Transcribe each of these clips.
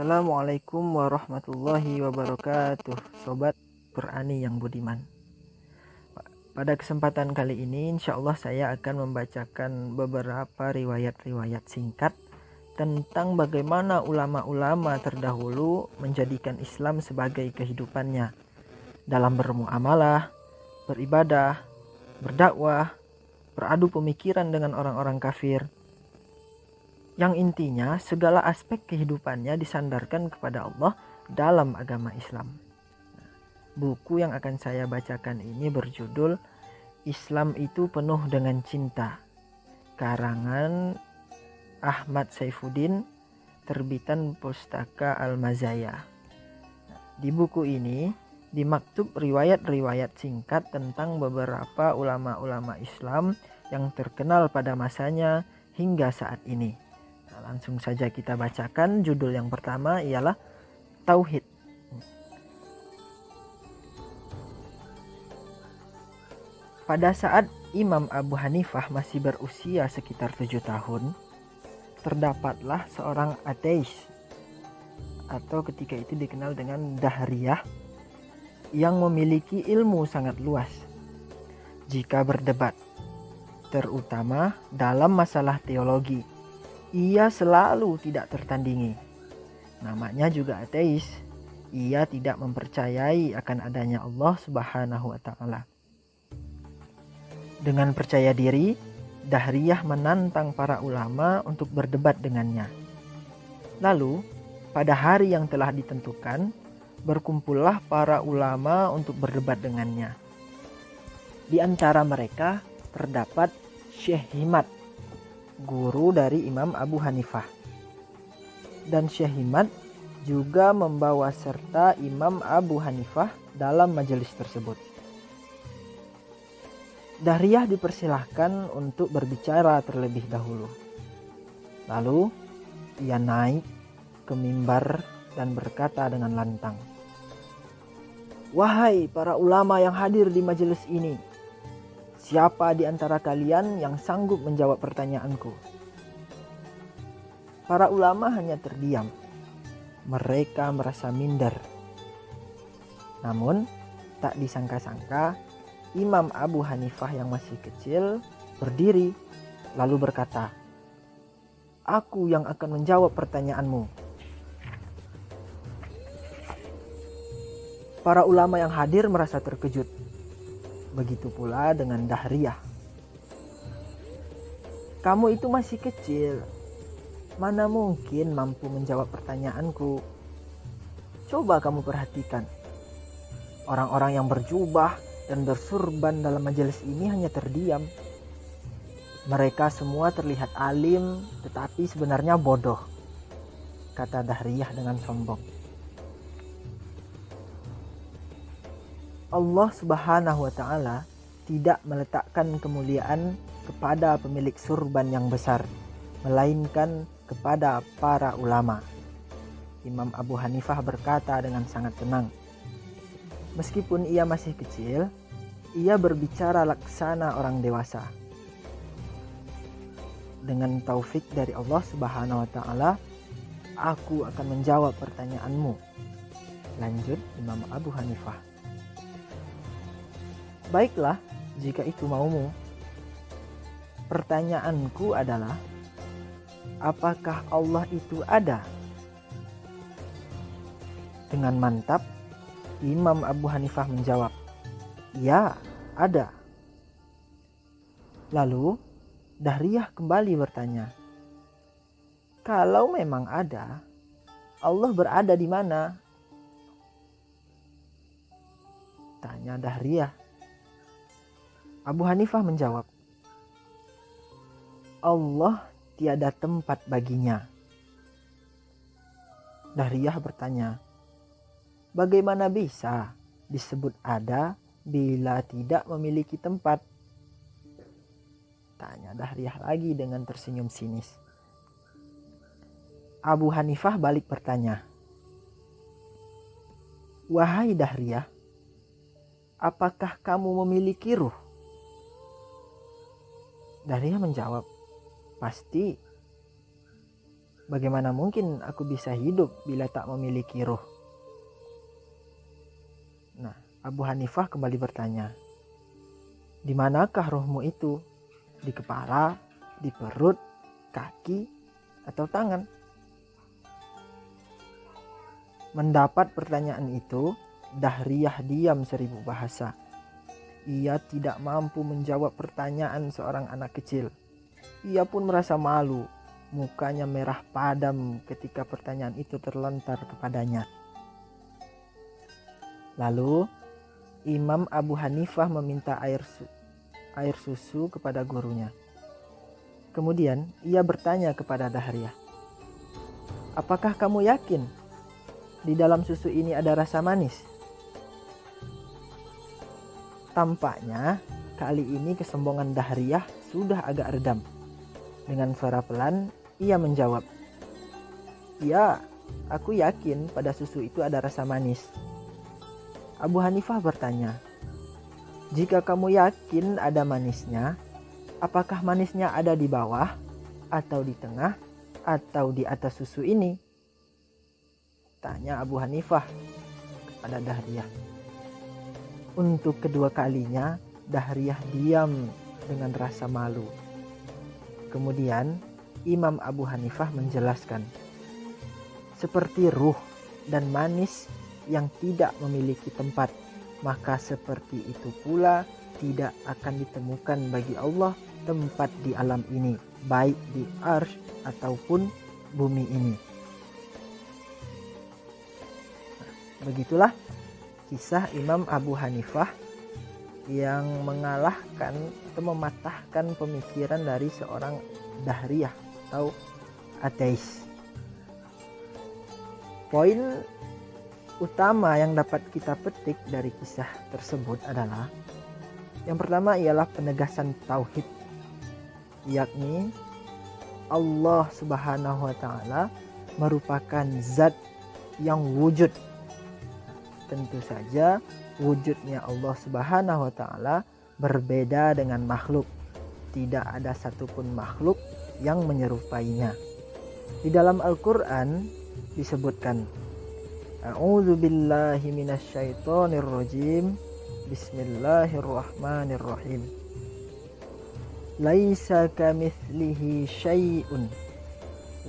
Assalamualaikum warahmatullahi wabarakatuh, Sobat Qurani yang budiman. Pada kesempatan kali ini insya Allah saya akan membacakan beberapa riwayat-riwayat singkat tentang bagaimana ulama-ulama terdahulu menjadikan Islam sebagai kehidupannya dalam bermuamalah, beribadah, berdakwah, beradu pemikiran dengan orang-orang kafir. Yang intinya segala aspek kehidupannya disandarkan kepada Allah dalam agama Islam. Buku yang akan saya bacakan ini berjudul Islam itu Penuh dengan Cinta, karangan Ahmad Saifuddin, terbitan Pustaka Al-Mazaya. Di buku ini dimaktub riwayat-riwayat singkat tentang beberapa ulama-ulama Islam yang terkenal pada masanya hingga saat ini. Langsung saja kita bacakan. Judul yang pertama ialah Tauhid. Pada saat Imam Abu Hanifah masih berusia sekitar 7 tahun, terdapatlah seorang ateis atau ketika itu dikenal dengan Dahriyah yang memiliki ilmu sangat luas jika berdebat, terutama dalam masalah teologi. Ia selalu tidak tertandingi. Namanya juga ateis. Ia tidak mempercayai akan adanya Allah Subhanahu wa Ta'ala. Dengan percaya diri, Dahriyah menantang para ulama untuk berdebat dengannya. Lalu, pada hari yang telah ditentukan, berkumpullah para ulama untuk berdebat dengannya. Di antara mereka terdapat Syekh Himad, guru dari Imam Abu Hanifah. Dan Syekh Himad juga membawa serta Imam Abu Hanifah dalam majelis tersebut. Dahriyah dipersilahkan untuk berbicara terlebih dahulu. Lalu ia naik ke mimbar dan berkata dengan lantang, "Wahai para ulama yang hadir di majelis ini, siapa di antara kalian yang sanggup menjawab pertanyaanku?" Para ulama hanya terdiam. Mereka merasa minder. Namun, tak disangka-sangka, Imam Abu Hanifah yang masih kecil berdiri lalu berkata, "Aku yang akan menjawab pertanyaanmu." Para ulama yang hadir merasa terkejut. Begitu pula dengan Dahriyah. "Kamu itu masih kecil. Mana mungkin mampu menjawab pertanyaanku? Coba kamu perhatikan. Orang-orang yang berjubah dan bersurban dalam majelis ini hanya terdiam. Mereka semua terlihat alim tetapi sebenarnya bodoh," kata Dahriyah dengan sombong. Allah Subhanahu wa Ta'ala tidak meletakkan kemuliaan kepada pemilik surban yang besar, melainkan kepada para ulama. Imam Abu Hanifah berkata dengan sangat tenang. Meskipun ia masih kecil, ia berbicara laksana orang dewasa. Dengan taufik dari Allah Subhanahu wa Ta'ala, aku akan menjawab pertanyaanmu. Lanjut Imam Abu Hanifah. "Baiklah, jika itu maumu. Pertanyaanku adalah, apakah Allah itu ada?" Dengan mantap, Imam Abu Hanifah menjawab, "Ya, ada." Lalu, Dahriyah kembali bertanya, "Kalau memang ada, Allah berada di mana?" Tanya Dahriyah. Abu Hanifah menjawab, "Allah tiada tempat baginya." Dahriyah bertanya, "Bagaimana bisa disebut ada bila tidak memiliki tempat?" Tanya Dahriyah lagi dengan tersenyum sinis. Abu Hanifah balik bertanya, "Wahai Dahriyah, apakah kamu memiliki ruh?" Dahriyah menjawab, "Pasti." Bagaimana mungkin aku bisa hidup bila tak memiliki ruh? Nah, Abu Hanifah kembali bertanya, di manakah ruhmu itu? Di kepala, di perut, kaki, atau tangan? Mendapat pertanyaan itu, Dahriyah diam 1000 bahasa. Ia tidak mampu menjawab pertanyaan seorang anak kecil. Ia pun merasa malu. Mukanya merah padam ketika pertanyaan itu terlontar kepadanya. Lalu, Imam Abu Hanifah meminta air susu kepada gurunya. Kemudian, ia bertanya kepada Dahriyah, apakah kamu yakin di dalam susu ini ada rasa manis? Tampaknya kali ini kesombongan Dahriyah sudah agak redam. Dengan suara pelan, ia menjawab, ya, aku yakin pada susu itu ada rasa manis. Abu Hanifah bertanya, jika kamu yakin ada manisnya, apakah manisnya ada di bawah, atau di tengah, atau di atas susu ini? Tanya Abu Hanifah kepada Dahriyah. Untuk kedua kalinya, Dahriyah diam dengan rasa malu. Kemudian, Imam Abu Hanifah menjelaskan, seperti ruh dan manis yang tidak memiliki tempat, maka seperti itu pula tidak akan ditemukan bagi Allah tempat di alam ini, baik di arsy ataupun bumi ini. Begitulah kisah Imam Abu Hanifah yang mengalahkan atau mematahkan pemikiran dari seorang Dahriyah atau ateis. Poin utama yang dapat kita petik dari kisah tersebut adalah, yang pertama ialah penegasan tauhid, yakni Allah Subhanahu wa taala merupakan zat yang wujud. Tentu saja wujudnya Allah Subhanahu wa taala berbeda dengan makhluk. Tidak ada satupun makhluk yang menyerupainya. Di dalam Al-Qur'an disebutkan, A'udzu billahi minasyaitonir rajim. Bismillahirrahmanirrahim. Laisa kamitslihi syai'un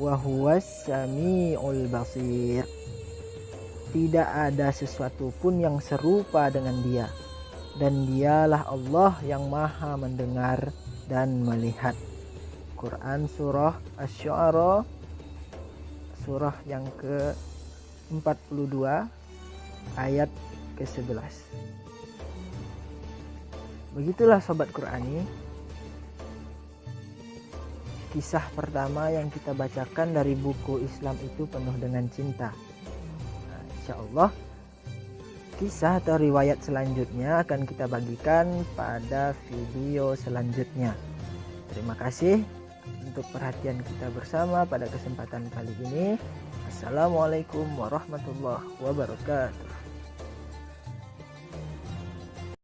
wa huwas samiul basir. Tidak ada sesuatu pun yang serupa dengan Dia, dan Dialah Allah yang Maha mendengar dan melihat. Quran surah Asy-Syu'ara surah yang ke-42 ayat ke-11. Begitulah Sobat Qurani, kisah pertama yang kita bacakan dari buku Islam itu penuh dengan cinta. Insya Allah kisah atau riwayat selanjutnya akan kita bagikan pada video selanjutnya. Terima kasih untuk perhatian kita bersama pada kesempatan kali ini. Assalamualaikum warahmatullahi wabarakatuh.